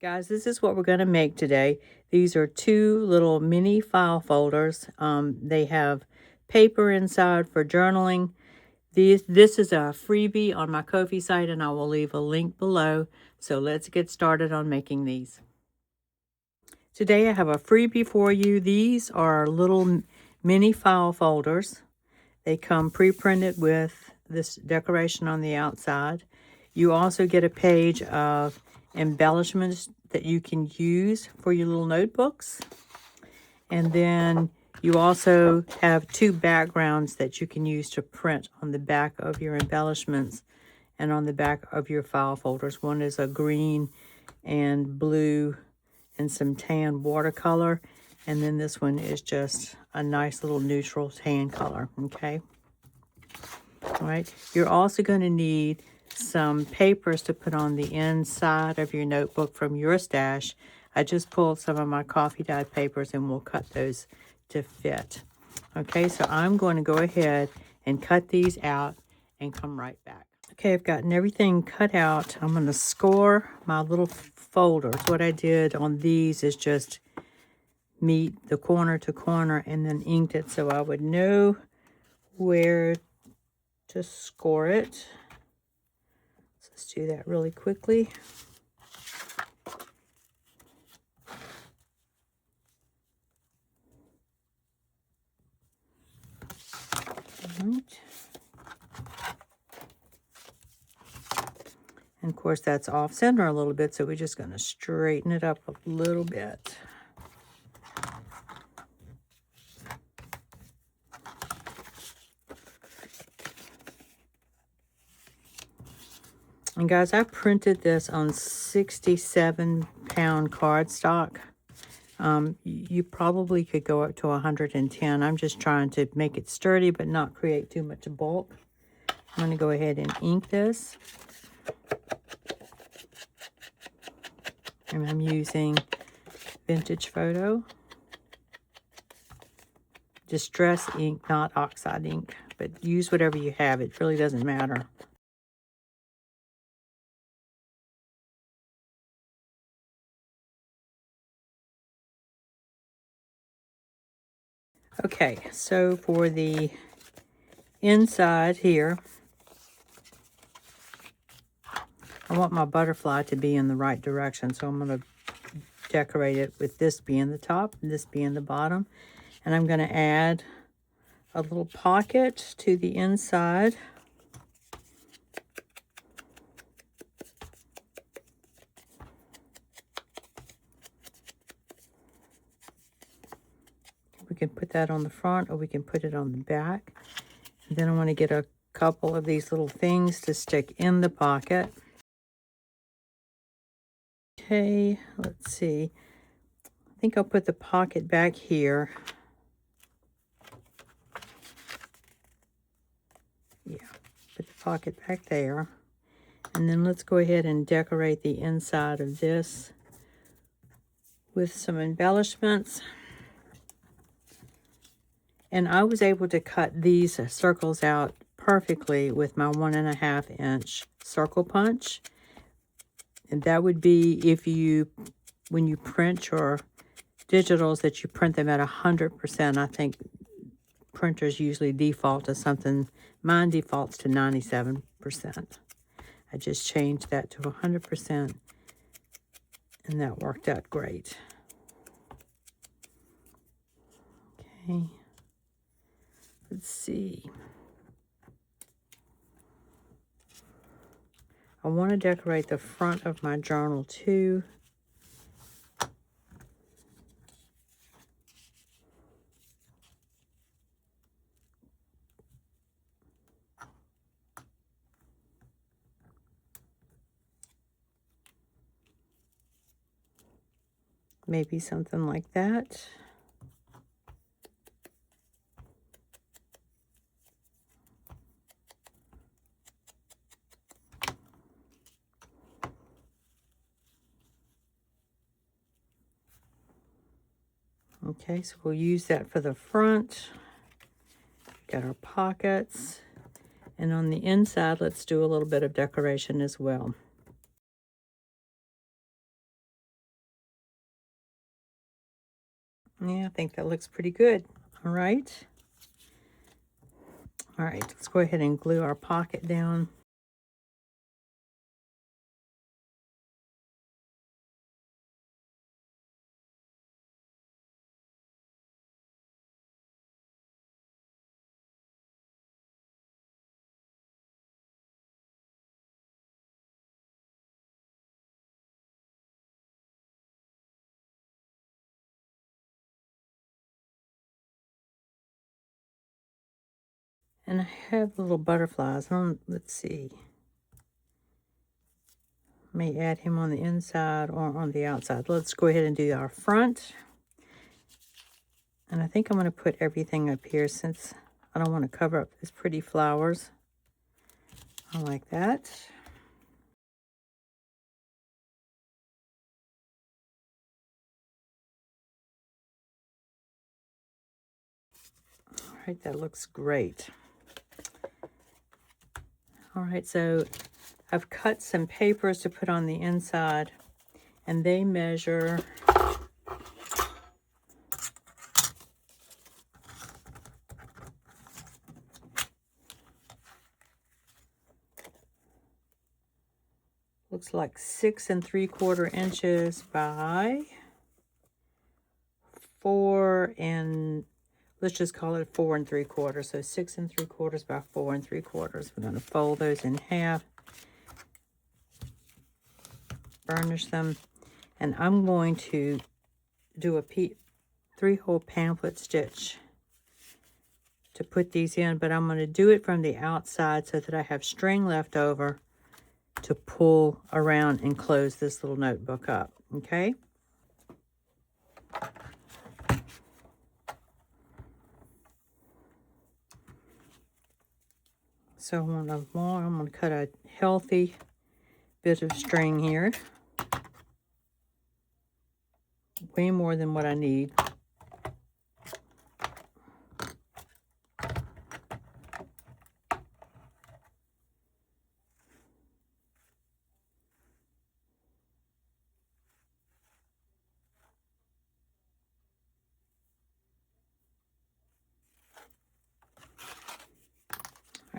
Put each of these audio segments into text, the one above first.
Guys, this is what we're going to make today. These are two little mini file folders. They have paper inside for journaling. This is a freebie on my Ko-fi site, and I will leave a link below. So let's get started on making these. Today I have a freebie for you. These are little mini file folders. They come pre-printed with this decoration on the outside. You also get a page of embellishments that you can use for your little notebooks. And then you also have two backgrounds that you can use to print on the back of your embellishments and on the back of your file folders. One is a green and blue and some tan watercolor. And then this one is just a nice little neutral tan color, okay? All right, you're also going to need some papers to put on the inside of your notebook from your stash. I just pulled some of my coffee dyed papers and we'll cut those to fit. Okay, so I'm going to go ahead and cut these out and come right back. Okay, I've gotten everything cut out. I'm going to score my little folders. What I did on these is just meet the corner to corner and then inked it so I would know where to score it. So let's do that really quickly. Right. And of course that's off center a little bit, so we're just going to straighten it up a little bit. And guys, I printed this on 67-pound cardstock. You probably could go up to 110. I'm just trying to make it sturdy but not create too much bulk. I'm going to go ahead and ink this. And I'm using Vintage Photo. Distress ink, not oxide ink. But use whatever you have. It really doesn't matter. Okay, so for the inside here, I want my butterfly to be in the right direction, so I'm going to decorate it with this being the top and this being the bottom. And I'm going to add a little pocket to the inside. We can put that on the front or we can put it on the back. And then I want to get a couple of these little things to stick in the pocket. Okay, let's see. I think I'll put the pocket back here. Yeah, put the pocket back there. And then let's go ahead and decorate the inside of this with some embellishments. And I was able to cut these circles out perfectly with my 1.5 inch circle punch. And that would be if you, when you print your digitals, that you print them at 100%. I think printers usually default to something. Mine defaults to 97%. I just changed that to 100%. And that worked out great. Okay. Let's see. I want to decorate the front of my journal too. Maybe something like that. Okay, so we'll use that for the front. Got our pockets. And on the inside, let's do a little bit of decoration as well. Yeah, I think that looks pretty good. All right. All right, let's go ahead and glue our pocket down. And I have little butterflies on, let's see. May add him on the inside or on the outside. Let's go ahead and do our front. And I think I'm going to put everything up here since I don't want to cover up these pretty flowers. I like that. All right, that looks great. All right, so I've cut some papers to put on the inside, and they measure looks like 6 3/4 inches by 4 and let's just call it 4 3/4. So 6 3/4 by 4 3/4. We're going to fold those in half, burnish them, and I'm going to do a 3-hole pamphlet stitch to put these in, but I'm going to do it from the outside so that I have string left over to pull around and close this little notebook up, okay? So I'm going to cut a healthy bit of string here. Way more than what I need.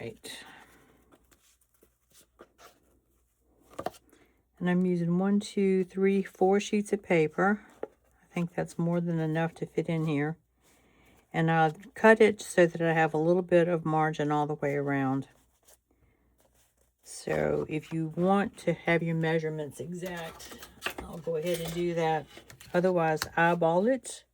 Right. And I'm using 1, 2, 3, 4 sheets of paper. I think that's more than enough to fit in here. And I've cut it so that I have a little bit of margin all the way around. So if you want to have your measurements exact, I'll go ahead and do that. Otherwise, eyeball it.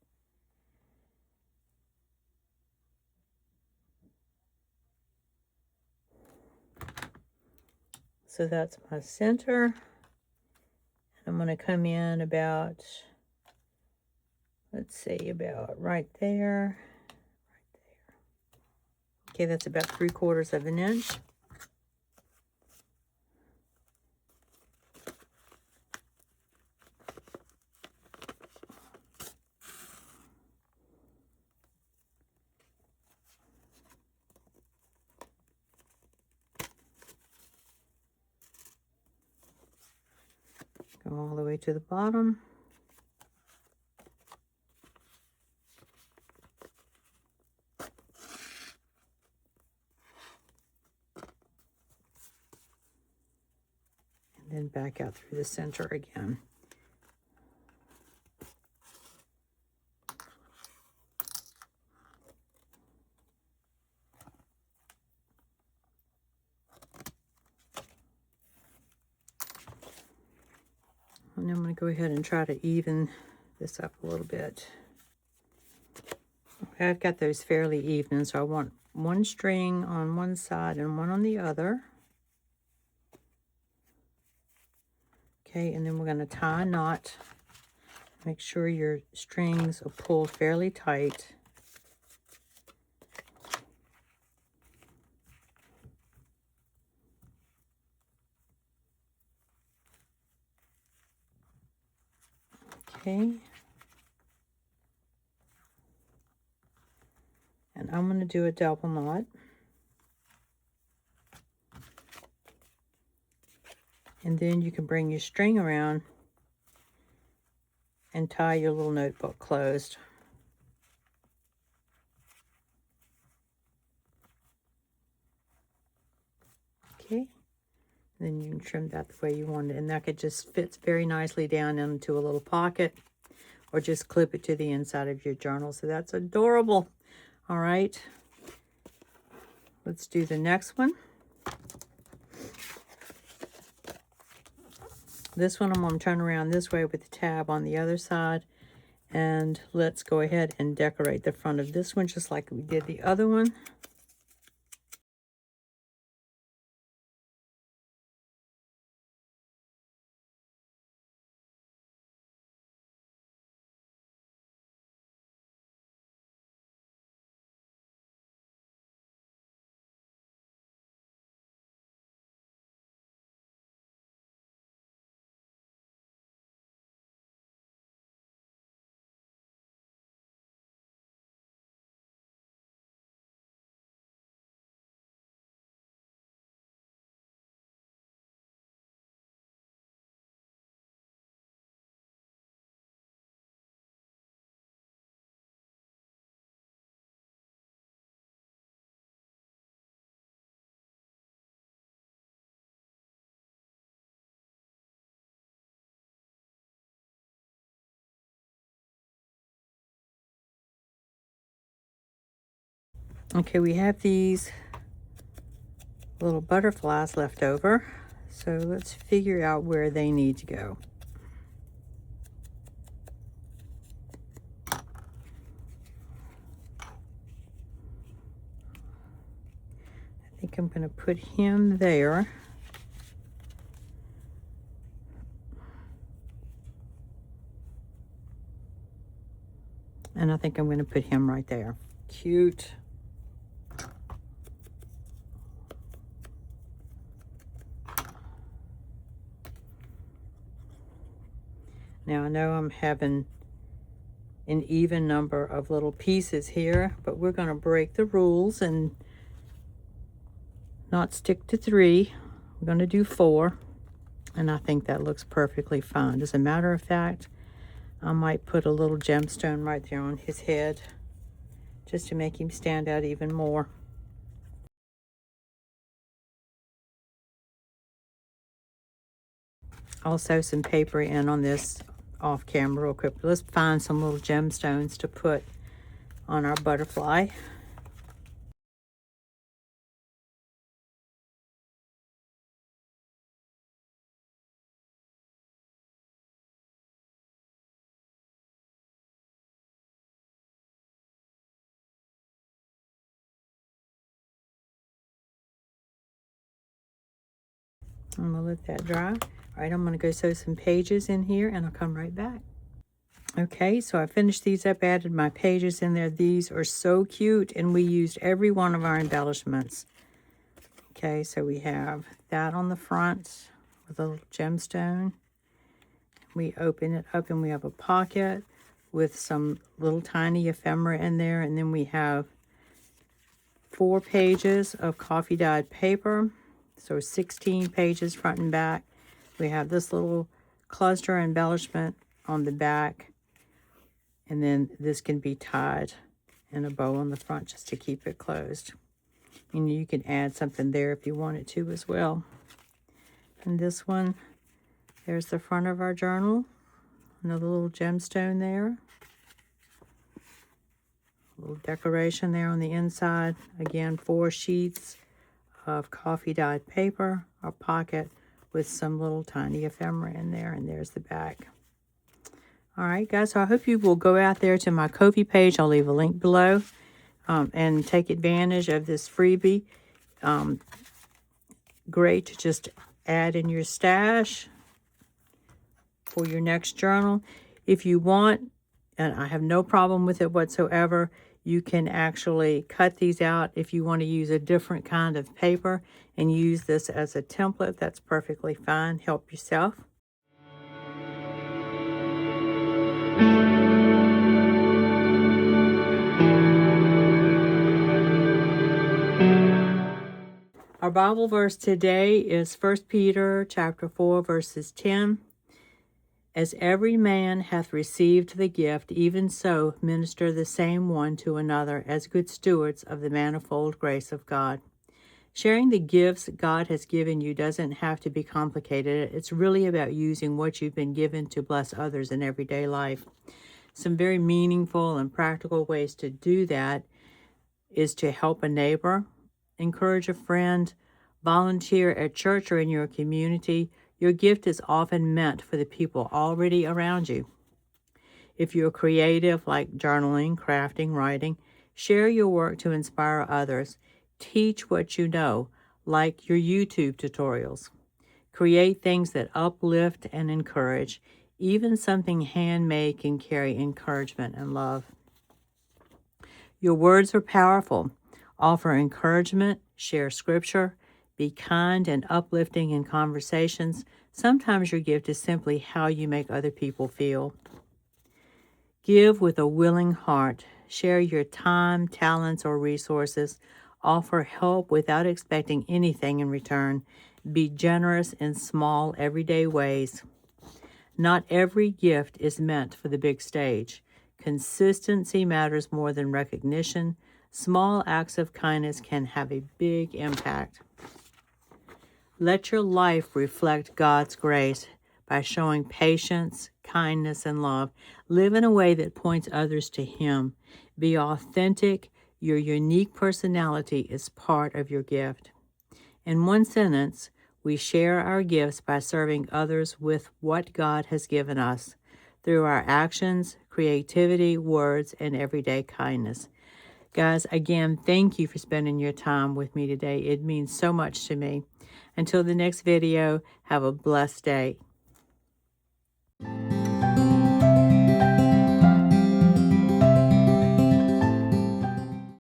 So that's my center. I'm going to come in about, let's say about right there. Okay, that's about 3/4 of an inch. Go all the way to the bottom. And then back out through the center again. And I'm going to go ahead and try to even this up a little bit. Okay, I've got those fairly even, so I want one string on one side and one on the other. Okay, and then we're going to tie a knot. Make sure your strings are pulled fairly tight. Okay. And I'm going to do a double knot. And then you can bring your string around and tie your little notebook closed. Okay. Then you can trim that the way you want it. And that could just fits very nicely down into a little pocket, or just clip it to the inside of your journal. So that's adorable. All right. Let's do the next one. This one I'm going to turn around this way with the tab on the other side. And let's go ahead and decorate the front of this one just like we did the other one. Okay, we have these little butterflies left over. So let's figure out where they need to go. I think I'm going to put him there. And I think I'm going to put him right there. Cute. Now I know I'm having an even number of little pieces here, but we're going to break the rules and not stick to 3. We're going to do 4. And I think that looks perfectly fine. As a matter of fact, I might put a little gemstone right there on his head just to make him stand out even more. I'll sew some paper in on this off camera real quick. Let's find some little gemstones to put on our butterfly. I'm gonna let that dry. All right, I'm gonna go sew some pages in here and I'll come right back. Okay, so I finished these up, added my pages in there. These are so cute, and we used every one of our embellishments. Okay, so we have that on the front with a little gemstone. We open it up and we have a pocket with some little tiny ephemera in there, and then we have 4 pages of coffee dyed paper. So 16 pages front and back. We have this little cluster embellishment on the back. And then this can be tied in a bow on the front just to keep it closed. And you can add something there if you wanted to as well. And this one, there's the front of our journal. Another little gemstone there. A little decoration there on the inside. Again, 4 sheets of coffee dyed paper, a pocket with some little tiny ephemera in there, and there's the back. All right, guys, so I hope you will go out there to my Ko-fi page. I'll leave a link below, and take advantage of this freebie. Great to just add in your stash for your next journal. If you want, and I have no problem with it whatsoever, you can actually cut these out if you want to use a different kind of paper and use this as a template. That's perfectly fine. Help yourself. Our Bible verse today is 1 Peter chapter 4, verses 10. As every man hath received the gift, even so minister the same one to another as good stewards of the manifold grace of God. Sharing the gifts God has given you doesn't have to be complicated. It's really about using what you've been given to bless others in everyday life. Some very meaningful and practical ways to do that is to help a neighbor, encourage a friend, volunteer at church or in your community. Your gift is often meant for the people already around you. If you're creative, like journaling, crafting, writing, share your work to inspire others. Teach what you know, like your YouTube tutorials. Create things that uplift and encourage. Even something handmade can carry encouragement and love. Your words are powerful. Offer encouragement, share scripture, be kind and uplifting in conversations. Sometimes your gift is simply how you make other people feel. Give with a willing heart. Share your time, talents, or resources. Offer help without expecting anything in return. Be generous in small, everyday ways. Not every gift is meant for the big stage. Consistency matters more than recognition. Small acts of kindness can have a big impact. Let your life reflect God's grace by showing patience, kindness, and love. Live in a way that points others to Him. Be authentic. Your unique personality is part of your gift. In one sentence, we share our gifts by serving others with what God has given us through our actions, creativity, words, and everyday kindness. Guys, again, thank you for spending your time with me today. It means so much to me. Until the next video, have a blessed day.